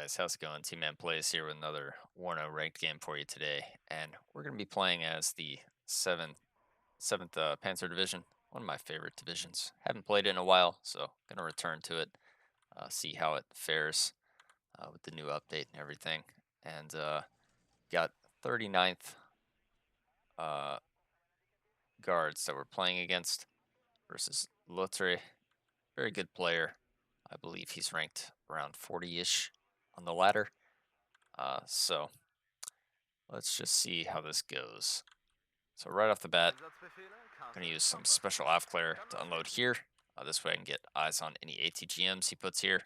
Guys, how's it going? Tmanplays here with another Warno ranked game for you today, and we're going to be playing as the seventh Panzer Division, one of my favorite divisions. Haven't played it in a while, so going to return to it, see how it fares with the new update and everything. And got 39th uh, guards that we're playing against versus Lotre, very good player. I believe he's ranked around 40-ish on the ladder. So let's just see how this goes. So right off the bat, I'm going to use some special Aufklär to unload here. This way I can get eyes on any ATGMs he puts here,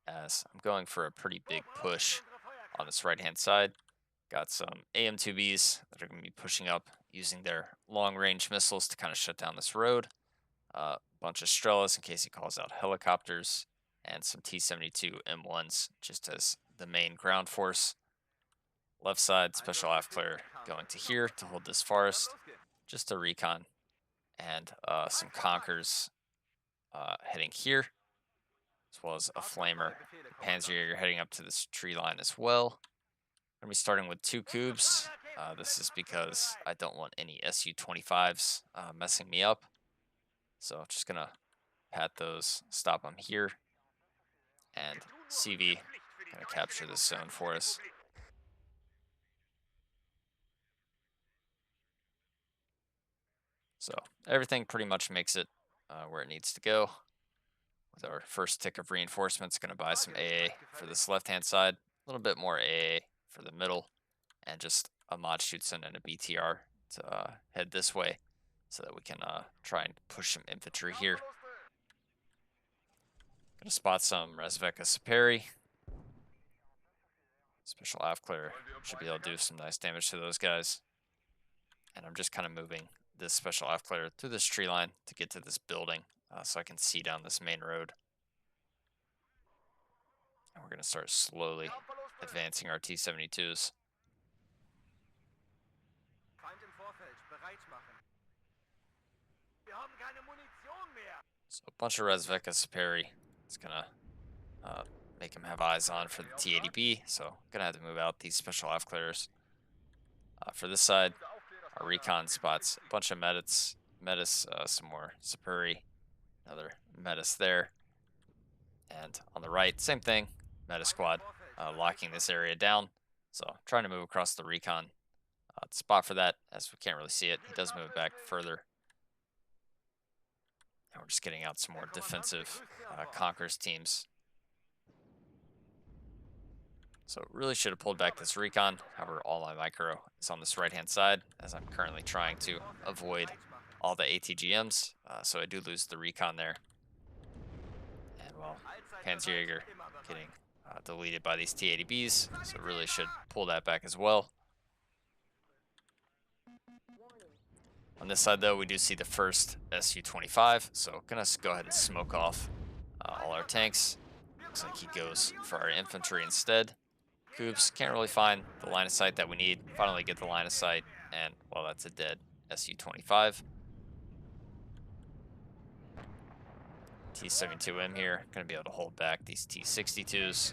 as I'm going for a pretty big push on this right-hand side. Got some AM2Bs that are going to be pushing up using their long-range missiles to kind of shut down this road. A bunch of Strelas in case he calls out helicopters, and some T-72 M1s just as the main ground force. Left side, special Aufklär going to here to hold this forest, just a recon, and some Conkers heading here, as well as a Flamer. Panzer heading up to this tree line as well. I'm going to be starting with 2 cubes. This is because I don't want any Su-25s messing me up. So just going to pat those, stop them here, and CV going to capture this zone for us. So everything pretty much makes it where it needs to go. With our first tick of reinforcements, going to buy some AA for this left-hand side, a little bit more AA for the middle, and just a Mod Schutzen and a BTR to head this way so that we can try and push some infantry here. Going to spot some Rezveka Saperi. Special Aufklär should be able to do some nice damage to those guys. And I'm just kind of moving this special Aufklär through this tree line to get to this building so I can see down this main road. And we're going to start slowly advancing our T-72s. So a bunch of Rezveka Saperi. It's going to make him have eyes on for the T-80B. So I'm going to have to move out these special Aufklärs. For this side, our recon spots a bunch of Metis, some more Saperi, another Metis there. And on the right, same thing, Meta squad locking this area down. So trying to move across the recon spot for that, as we can't really see it. He does move back further. And we're just getting out some more defensive Conquerors teams. So really should have pulled back this recon. However, all my micro is on this right-hand side, as I'm currently trying to avoid all the ATGMs. So I do lose the recon there. And well, Panzer getting deleted by these T-80Bs, so really should pull that back as well. On this side, though, we do see the first Su-25, so gonna go ahead and smoke off all our tanks. Looks like he goes for our infantry instead. Cubes can't really find the line of sight that we need. Finally get the line of sight, and well, that's a dead Su-25. T-72M here, gonna be able to hold back these T-62s.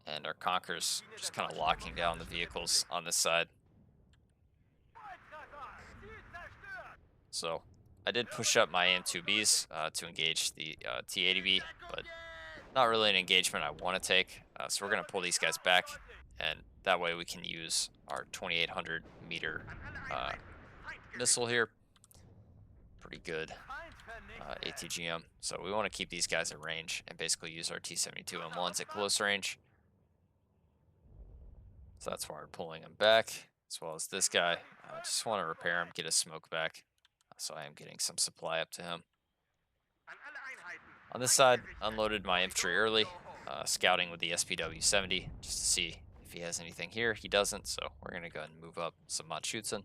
And our Conquerors just kind of locking down the vehicles on this side. So I did push up my AM2Bs to engage the T-80B, but not really an engagement I want to take. So we're going to pull these guys back, and that way we can use our 2,800 meter missile here. Pretty good ATGM. So we want to keep these guys at range and basically use our T-72M1s at close range. So that's why we're pulling him back, as well as this guy. I just want to repair him, get his smoke back. So I am getting some supply up to him. On this side, unloaded my infantry early, scouting with the SPW-70 just to see if he has anything here. He doesn't, so we're going to go ahead and move up some Mod Schutzen.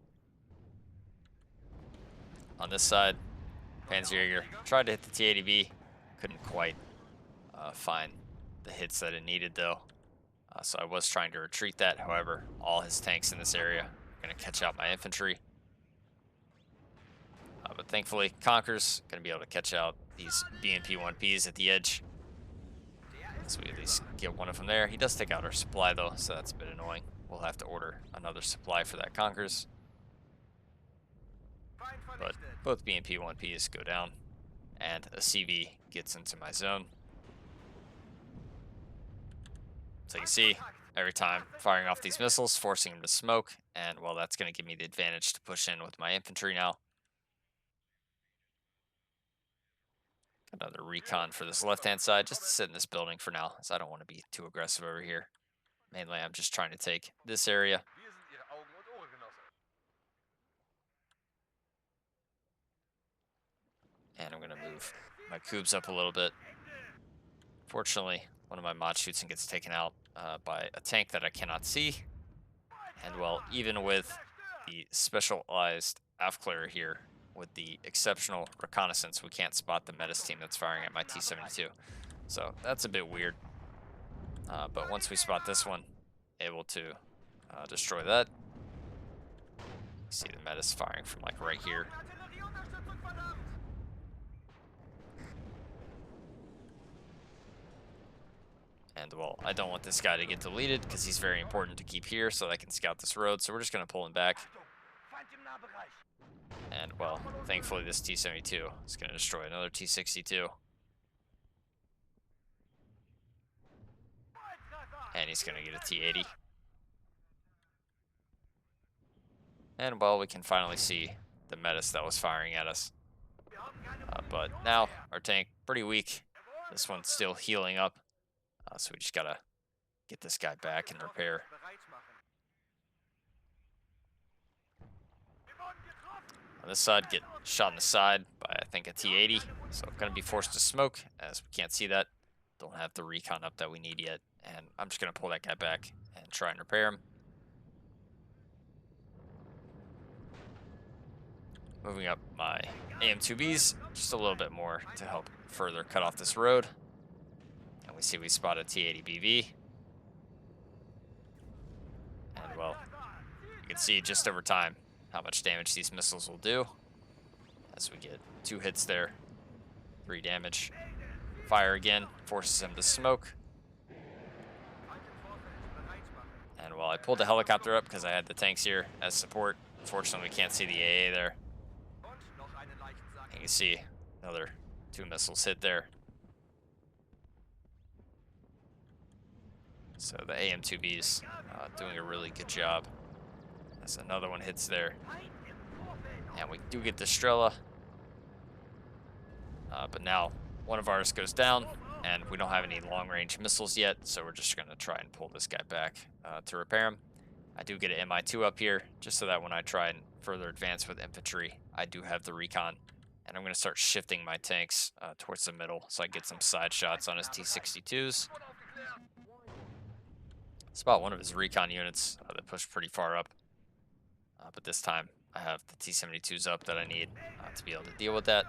On this side, Panzer tried to hit the T-80B, couldn't quite find the hits that it needed though. So I was trying to retreat that. However, all his tanks in this area Gonna catch out my infantry. But thankfully, Conquer's gonna be able to catch out these BMP 1Ps at the edge. So we at least get one of them there. He does take out our supply though, so that's a bit annoying. We'll have to order another supply for that Conquer's. But both BMP 1Ps go down, and a CV gets into my zone. So you can see, every time firing off these missiles, forcing them to smoke, and well, that's going to give me the advantage to push in with my infantry now. Another recon for this left-hand side, just to sit in this building for now, as I don't want to be too aggressive over here. Mainly, I'm just trying to take this area. And I'm going to move my cubes up a little bit. Fortunately, one of my mod shoots and gets taken out by a tank that I cannot see. And well, even with the specialized AFCLR here, with the exceptional reconnaissance, we can't spot the Metis team that's firing at my T-72. So that's a bit weird. But once we spot this one, able to destroy that. See the Metis firing from like right here. And well, I don't want this guy to get deleted because he's very important to keep here so that I can scout this road. So we're just going to pull him back. And well, thankfully this T-72 is going to destroy another T-62. And he's going to get a T-80. And well, we can finally see the Metis that was firing at us. But now our tank pretty weak. This one's still healing up. So we just got to get this guy back and repair. On this side, get shot in the side by, I think, a T-80. So I'm going to be forced to smoke, as we can't see that. Don't have the recon up that we need yet. And I'm just going to pull that guy back and try and repair him. Moving up my AM2Bs just a little bit more to help further cut off this road. And we see we spot a T-80BV. And well, you can see just over time how much damage these missiles will do. As we get 2 hits there, 3 damage. Fire again, forces him to smoke. And well, I pulled the helicopter up because I had the tanks here as support. Unfortunately, we can't see the AA there. You can see another 2 missiles hit there. So the AM2B's doing a really good job. As another one hits there. And we do get the Strela. But now one of ours goes down, and we don't have any long-range missiles yet, so we're just going to try and pull this guy back to repair him. I do get an MI2 up here, just so that when I try and further advance with infantry, I do have the recon. And I'm going to start shifting my tanks towards the middle, so I get some side shots on his T-62s. Spot one of his recon units that pushed pretty far up. But this time, I have the T-72s up that I need to be able to deal with that.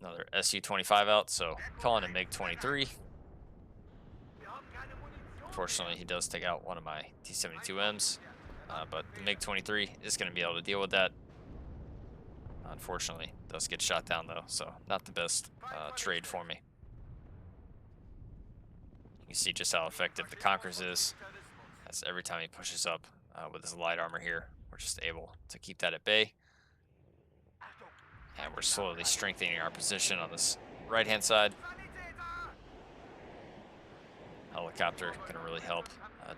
Another Su-25 out, so calling a MiG-23. Unfortunately, he does take out one of my T-72Ms, but the MiG-23 is going to be able to deal with that. Unfortunately, does get shot down though, so not the best trade for me. You can see just how effective the Conquerors is, as every time he pushes up with his light armor here, we're just able to keep that at bay. And we're slowly strengthening our position on this right-hand side. Helicopter gonna really help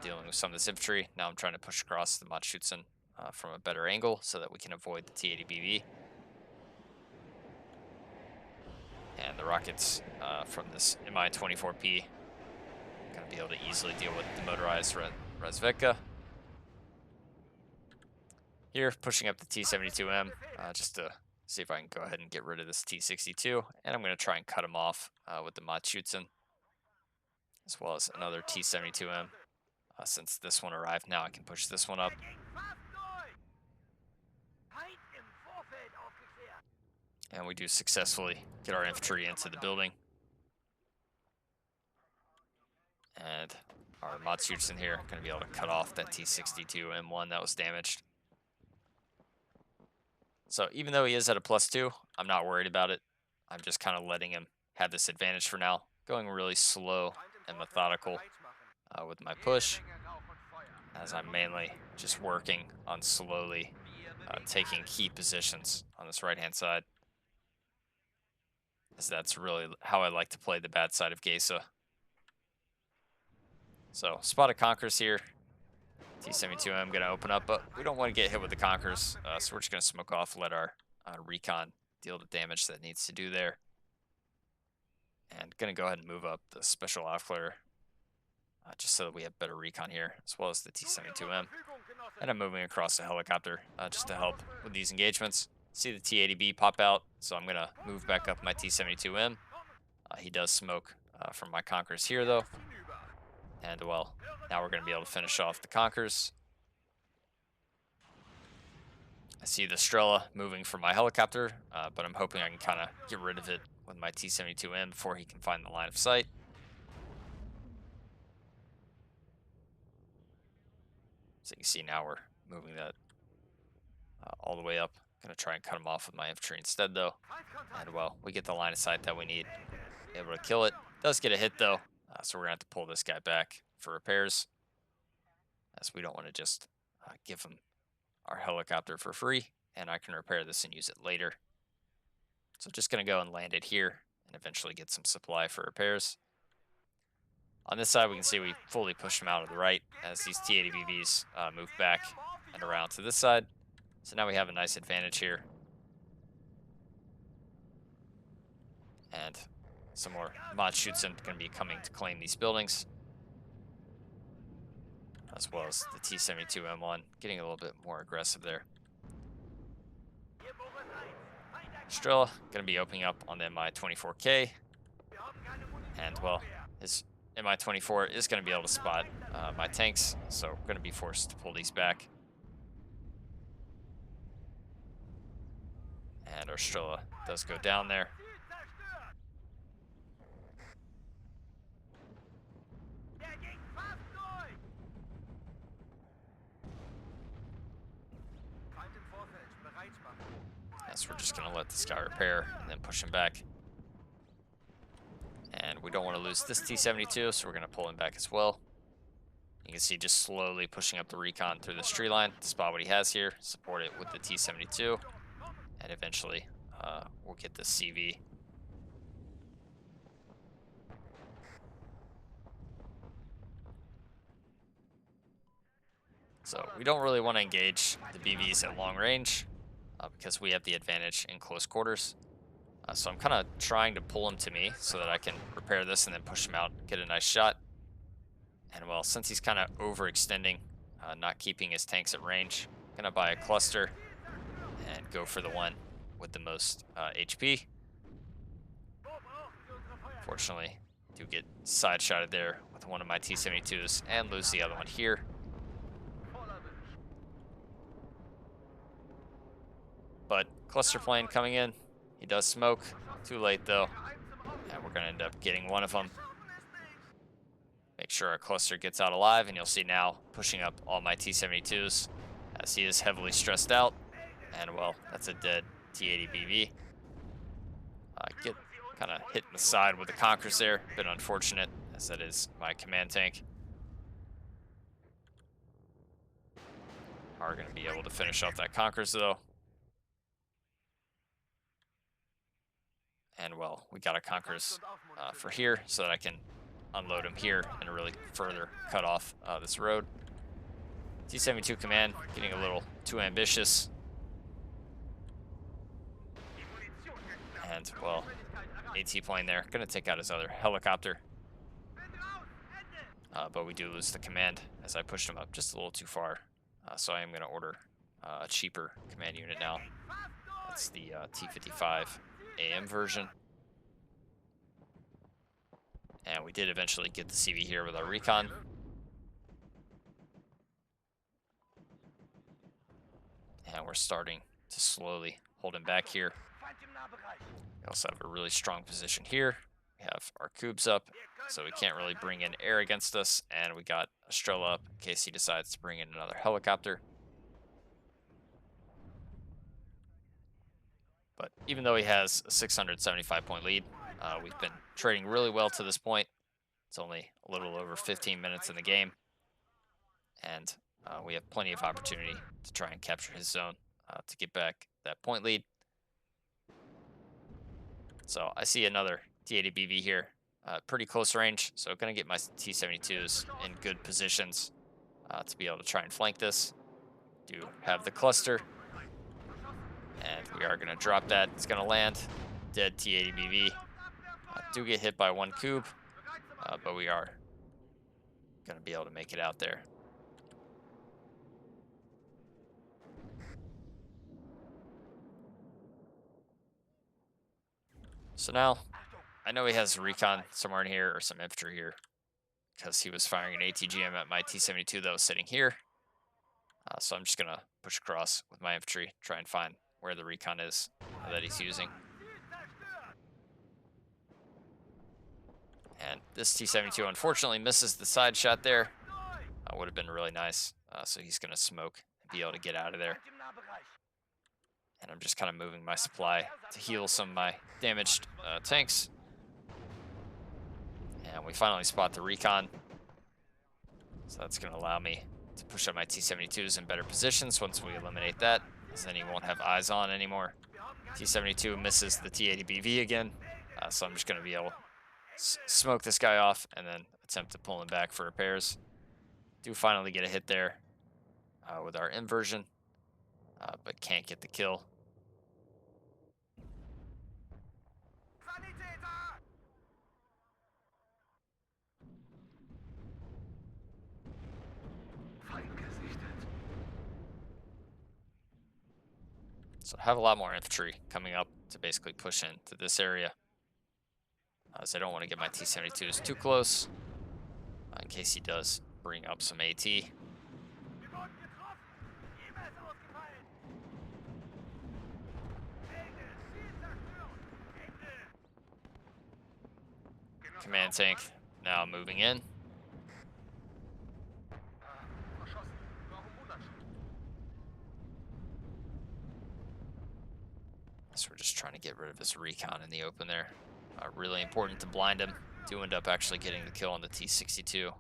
dealing with some of this infantry. Now I'm trying to push across the Matschützen from a better angle so that we can avoid the T-80BV. And the rockets from this Mi-24P gonna be able to easily deal with the motorized Razvedka. Here, pushing up the T-72M just to see if I can go ahead and get rid of this T-62. And I'm gonna try and cut him off with the Matschützen, as well as another T-72M. Since this one arrived, now I can push this one up. And we do successfully get our infantry into the building. And Our Matsu's in here, gonna be able to cut off that T-62 M1 that was damaged. So even though he is at a +2, I'm not worried about it. I'm just kind of letting him have this advantage for now, going really slow and methodical with my push, as I'm mainly just working on slowly taking key positions on this right-hand side, as that's really how I like to play the bad side of Geisa. So spot of Conquerors here. T-72M going to open up, but we don't want to get hit with the Conquerors, so we're just going to smoke off, let our recon deal the damage that needs to do there. And going to go ahead and move up the Special Aufklärer, just so that we have better recon here, as well as the T-72M. And I'm moving across the helicopter just to help with these engagements. See the T-80B pop out, so I'm going to move back up my T-72M. He does smoke from my Conquerors here, though. And, well, now we're going to be able to finish off the Conquerors. I see the Strela moving from my helicopter, but I'm hoping I can kind of get rid of it with my T-72M before he can find the line of sight. So you can see now we're moving that all the way up. Going to try and cut him off with my infantry instead, though. And, well, we get the line of sight that we need. Able to kill it. Does get a hit, though. So we're going to have to pull this guy back for repairs, as we don't want to just give him our helicopter for free, and I can repair this and use it later. So just going to go and land it here and eventually get some supply for repairs. On this side, we can see we fully push him out of the right as these T-80BVs move back and around to this side. So now we have a nice advantage here. And some more mod shoots are going to be coming to claim these buildings, as well as the T-72M1 getting a little bit more aggressive there. Strela going to be opening up on the Mi-24K, and, well, his Mi-24 is going to be able to spot my tanks, so we're going to be forced to pull these back. And our Strela does go down there. So we're just going to let this guy repair and then push him back. And we don't want to lose this T-72, so we're going to pull him back as well. You can see just slowly pushing up the recon through this tree line to spot what he has here, support it with the T-72, and eventually we'll get the CV. So we don't really want to engage the BVs at long range, because we have the advantage in close quarters. So I'm kind of trying to pull him to me so that I can repair this and then push him out, get a nice shot. And, well, since he's kind of overextending, not keeping his tanks at range, I'm going to buy a cluster and go for the one with the most HP. Fortunately, do get side-shotted there with one of my T-72s and lose the other one here. But cluster plane coming in. He does smoke. Too late, though. And we're going to end up getting one of them. Make sure our cluster gets out alive, and you'll see now pushing up all my T-72s as he is heavily stressed out. And, well, that's a dead T-80BV. Get kind of hit in the side with the Conquerors there. Bit unfortunate, as that is my command tank. Are going to be able to finish off that Conquerors, though. And, well, we got a Conquerors for here so that I can unload him here and really further cut off this road. T-72 command getting a little too ambitious. And, well, AT plane there. Going to take out his other helicopter. But we do lose the command as I pushed him up just a little too far. So I am going to order a cheaper command unit now. That's the T-55 AM version. And we did eventually get the CV here with our recon. And we're starting to slowly hold him back here. We also have a really strong position here. We have our cubes up, so we can't really bring in air against us, and we got Estrella up in case he decides to bring in another helicopter. But even though he has a 675-point lead, we've been trading really well to this point. It's only a little over 15 minutes in the game, and we have plenty of opportunity to try and capture his zone to get back that point lead. So I see another T-80BV here, pretty close range, so going to get my T-72s in good positions to be able to try and flank this. Do have the cluster, and we are going to drop that. It's going to land. Dead T-80BV. Do get hit by one cube, but we are going to be able to make it out there. So now, I know he has recon somewhere in here or some infantry here because he was firing an ATGM at my T-72 that was sitting here. So I'm just going to push across with my infantry, try and find where the recon is that he's using. And this T-72 unfortunately misses the side shot there. Would have been really nice. So he's going to smoke and be able to get out of there. And I'm just kind of moving my supply to heal some of my damaged tanks. And we finally spot the recon. So that's going to allow me to push up my T-72s in better positions once we eliminate that, because then he won't have eyes on anymore. T-72 misses the T-80BV again, so I'm just going to be able to smoke this guy off and then attempt to pull him back for repairs. Do finally get a hit there with our inversion, but can't get the kill. So I have a lot more infantry coming up to basically push into this area, as I don't want to get my T-72s too close in case he does bring up some AT. Command tank now moving in. So we're just trying to get rid of his recon in the open there. Really important to blind him. Do end up actually getting the kill on the T-62.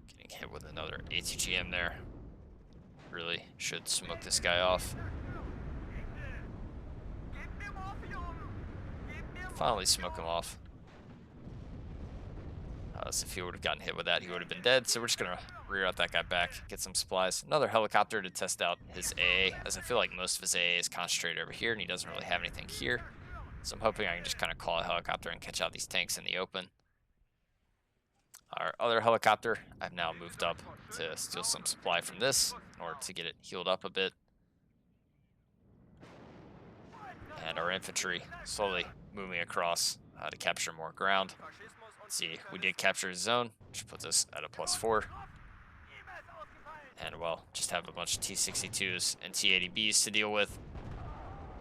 Getting hit with another ATGM there. Really should smoke this guy off. Finally smoke him off. So if he would have gotten hit with that, he would have been dead. So we're just going to rear out that guy back, get some supplies. Another helicopter to test out his AA, as I feel like most of his AA is concentrated over here, and he doesn't really have anything here. So I'm hoping I can just kind of call a helicopter and catch out these tanks in the open. Our other helicopter, I've now moved up to steal some supply from this in order to get it healed up a bit. And our infantry slowly moving across to capture more ground. Let's see, we did capture his zone, which puts us at a +4. And, well, just have a bunch of T-62s and T-80Bs to deal with.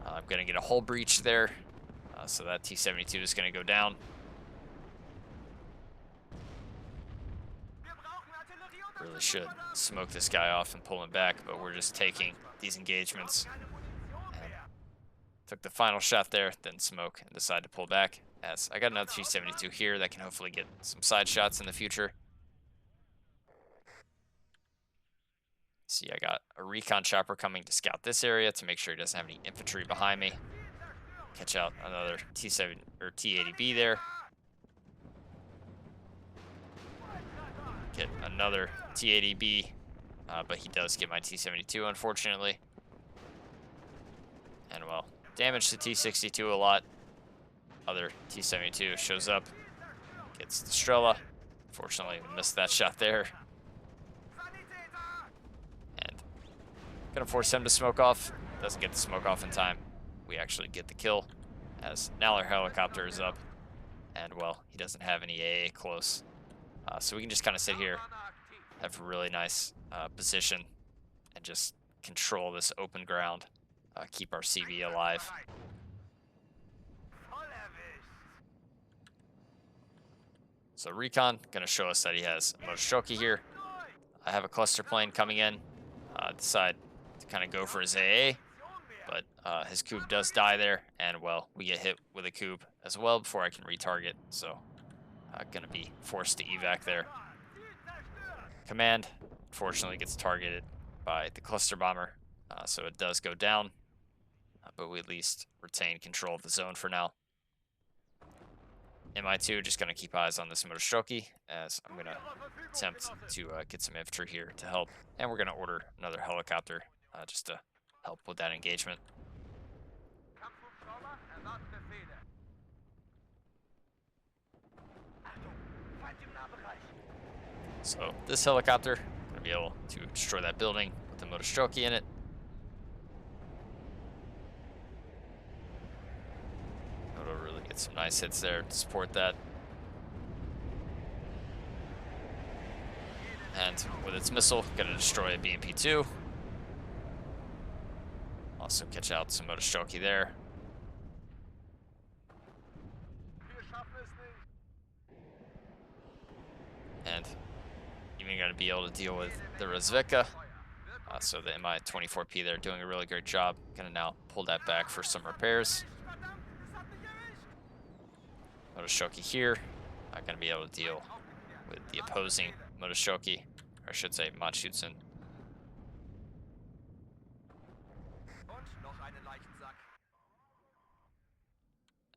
I'm going to get a hull breach there, so that T-72 is going to go down. Really should smoke this guy off and pull him back, but we're just taking these engagements. And took the final shot there, then smoke, and decided to pull back. As I got another T-72 here that can hopefully get some side shots in the future. See, I got a recon chopper coming to scout this area to make sure he doesn't have any infantry behind me. Catch out another T-7 or T-80B there. Get another T-80B, but he does get my T-72, unfortunately. And, well, damage to T-62 a lot. Other T-72 shows up, gets the Strela. Unfortunately, missed that shot there. And gonna force him to smoke off. Doesn't get the smoke off in time. We actually get the kill, as now our helicopter is up. And, well, he doesn't have any AA close. So we can just kind of sit here, have a really nice position, and just control this open ground, keep our CB alive. So Recon going to show us that he has a Motoshoki here. I have a cluster plane coming in. Decide to kind of go for his AA, but his Cube does die there, and, well, we get hit with a Cube as well before I can retarget, so going to be forced to evac there. Command, unfortunately, gets targeted by the cluster bomber, so it does go down, but we at least retain control of the zone for now. MI2 just going to keep eyes on this Motoshoki, as I'm going to attempt to get some infantry here to help, and we're going to order another helicopter just to help with that engagement. So this helicopter going to be able to destroy that building with the Motoshoki in it. It'll really get some nice hits there to support that. And with its missile, going to destroy a BMP-2. Also catch out some Motoshoki there. And even going to be able to deal with the Razvika. So the Mi-24P there doing a really great job. Going to now pull that back for some repairs. Motoshoki here. Not going to be able to deal with the opposing Motoshoki, or I should say Manchutsen.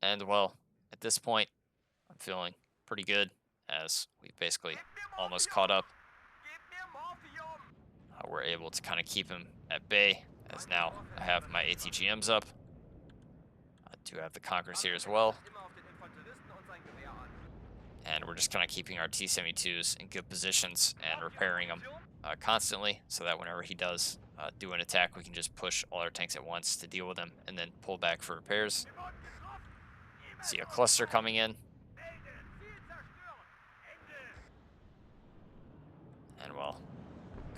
And, well, at this point, I'm feeling pretty good, as we basically almost caught up. We're able to kind of keep him at bay, as now I have my ATGMs up. I do have the Conquerors here as well. And we're just kind of keeping our T-72s in good positions and repairing them constantly, so that whenever he does do an attack, we can just push all our tanks at once to deal with him and then pull back for repairs. See a cluster coming in. And, well,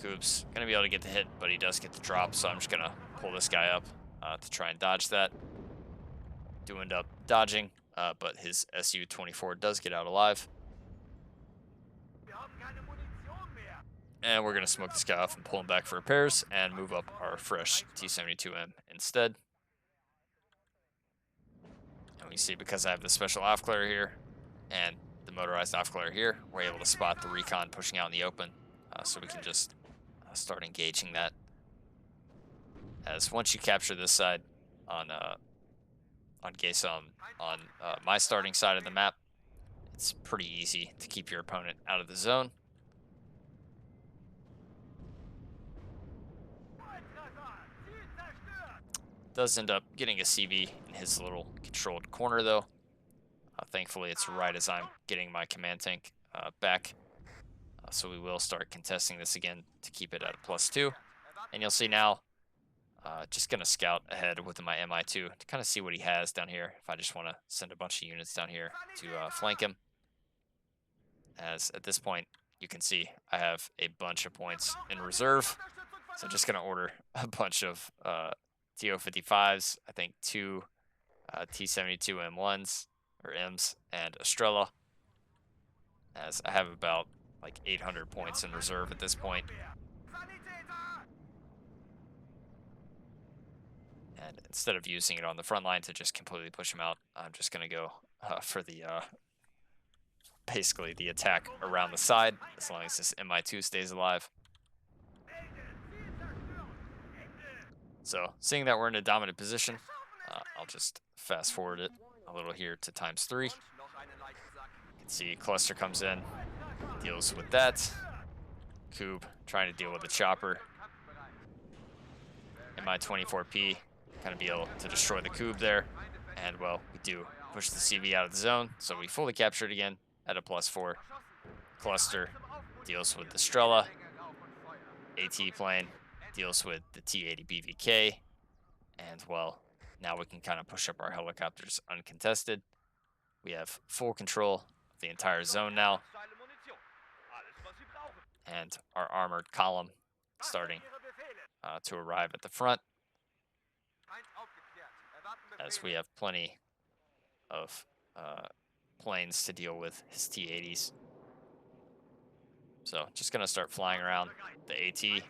Coop's going to be able to get the hit, but he does get the drop, so I'm just going to pull this guy up to try and dodge that. Do end up dodging, but his Su-24 does get out alive. And we're going to smoke this guy off and pull him back for repairs and move up our fresh T-72M instead. And we see, because I have the special Aufklärer here and the motorized Aufklärer here, we're able to spot the Recon pushing out in the open, so we can just start engaging that. As once you capture this side on Geisa, on my starting side of the map, it's pretty easy to keep your opponent out of the zone. Does end up getting a CB in his little controlled corner, though. Thankfully, it's right as I'm getting my command tank back. So we will start contesting this again to keep it at a +2. And you'll see now, just going to scout ahead with my Mi-2 to kind of see what he has down here, if I just want to send a bunch of units down here to flank him. As at this point, you can see I have a bunch of points in reserve. So just going to order a bunch of TO-55s, I think 2 T-72M1s, or Ms, and Estrella, as I have about like 800 points in reserve at this point. And instead of using it on the front line to just completely push him out, I'm just going to go for the basically the attack around the side, as long as this Mi-2 stays alive. So, seeing that we're in a dominant position, I'll just fast forward it a little here to ×3. You can see cluster comes in, deals with that. Cube trying to deal with the chopper. Mi-24P kind of be able to destroy the Cube there. And, well, we do push the CV out of the zone, so we fully captured again at a +4. Cluster deals with the Strela. AT plane deals with the T-80 BVK. And, well, now we can kind of push up our helicopters uncontested. We have full control of the entire zone now, and our armored column starting to arrive at the front, as we have plenty of planes to deal with his T-80s. So just going to start flying around the AT,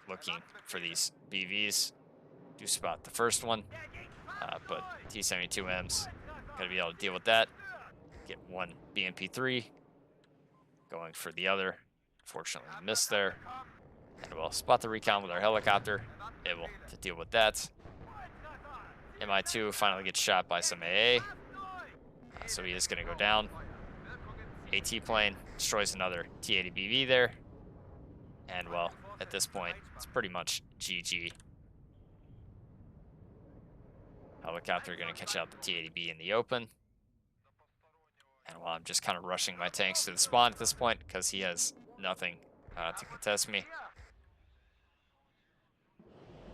looking for these BVs. Do spot the first one, but T-72M's going to be able to deal with that. Get one BMP-3, going for the other. Fortunately, missed there. And we'll spot the recon with our helicopter, able to deal with that. Mi-2 finally gets shot by some AA, so he is going to go down. AT plane destroys another T-80BV there. And, well, at this point, it's pretty much GG. Helicopter going to catch out the T-80B in the open. And while I'm just kind of rushing my tanks to the spawn at this point, because he has nothing to contest me.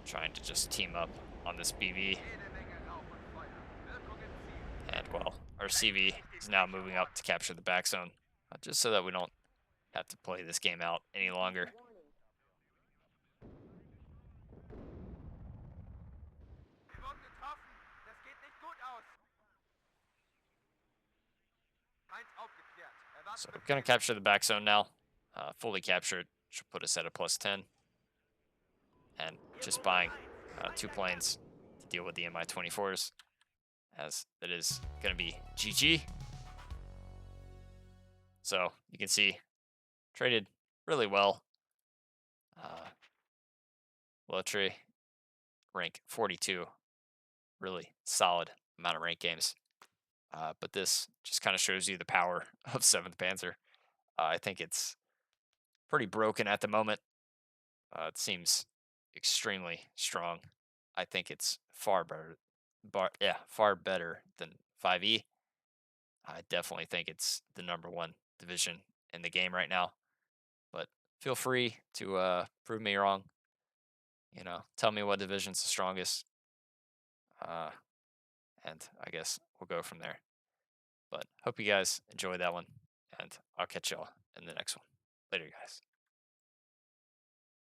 Trying to just team up on this BV. And, well, our CV is now moving up to capture the back zone, just so that we don't have to play this game out any longer. So we're going to capture the back zone now. Fully captured should put us at a +10. And just buying 2 planes to deal with the Mi-24s, as it is going to be GG. So you can see, traded really well. Military rank 42, really solid amount of rank games. But this just kind of shows you the power of 7th Panzer. I think it's pretty broken at the moment. It seems extremely strong. I think it's far better, far better than 5E. I definitely think it's the #1 division in the game right now. But feel free to prove me wrong. Tell me what division's the strongest. And I guess we'll go from there. But hope you guys enjoy that one, and I'll catch y'all in the next one. Later, guys.